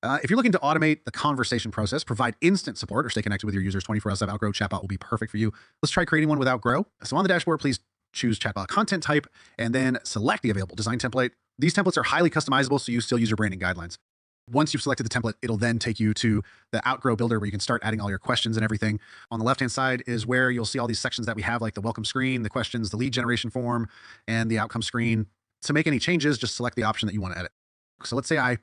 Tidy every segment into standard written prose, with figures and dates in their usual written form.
If you're looking to automate the conversation process, provide instant support, or stay connected with your users 24/7, Outgrow Chatbot will be perfect for you. Let's try creating one with Outgrow. So on the dashboard, please choose Chatbot content type and then select the available design template. These templates are highly customizable, so you still use your branding guidelines. Once you've selected the template, it'll then take you to the Outgrow builder where you can start adding all your questions and everything. On the left-hand side is where you'll see all these sections that we have, like the welcome screen, the questions, the lead generation form, and the outcome screen. To make any changes, just select the option that you want to edit. So let's say I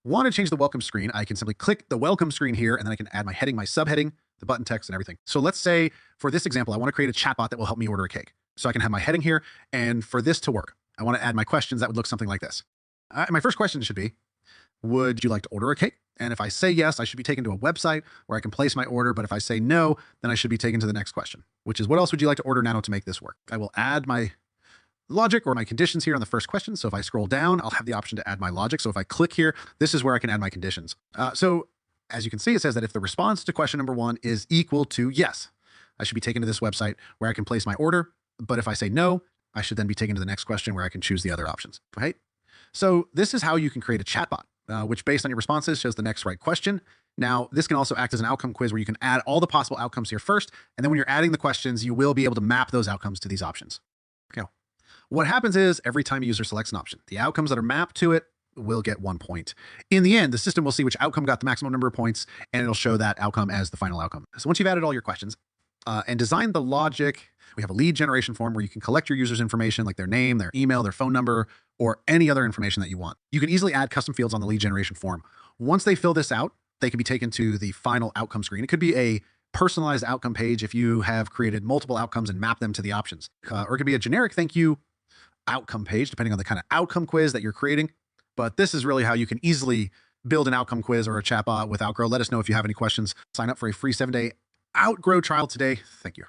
want to change the welcome screen. I can simply click the welcome screen here, and then I can add my heading, my subheading, the button text, and everything. So let's say for this example, I want to create a chatbot that will help me order a cake. So I can have my heading here, and for this to work, I want to add my questions that would look something like this. My first question should be, would you like to order a cake? And if I say yes, I should be taken to a website where I can place my order. But if I say no, then I should be taken to the next question, which is, what else would you like to order now to make this work? I will add my logic or my conditions here on the first question. So if I scroll down, I'll have the option to add my logic. So if I click here, this is where I can add my conditions. So as you can see, it says that if the response to question number 1 is equal to yes, I should be taken to this website where I can place my order. But if I say no, I should then be taken to the next question where I can choose the other options, right? So this is how you can create a chatbot, which based on your responses shows the next right question. Now, this can also act as an outcome quiz where you can add all the possible outcomes here first. And then when you're adding the questions, you will be able to map those outcomes to these options. Okay. What happens is every time a user selects an option, the outcomes that are mapped to it will get 1 point. In the end, the system will see which outcome got the maximum number of points, and it'll show that outcome as the final outcome. So once you've added all your questions and designed the logic, we have a lead generation form where you can collect your users' information like their name, their email, their phone number, or any other information that you want. You can easily add custom fields on the lead generation form. Once they fill this out, they can be taken to the final outcome screen. It could be a personalized outcome page if you have created multiple outcomes and map them to the options. Or it could be a generic thank you outcome page, depending on the kind of outcome quiz that you're creating. But this is really how you can easily build an outcome quiz or a chatbot with Outgrow. Let us know if you have any questions. Sign up for a free 7-day Outgrow trial today. Thank you.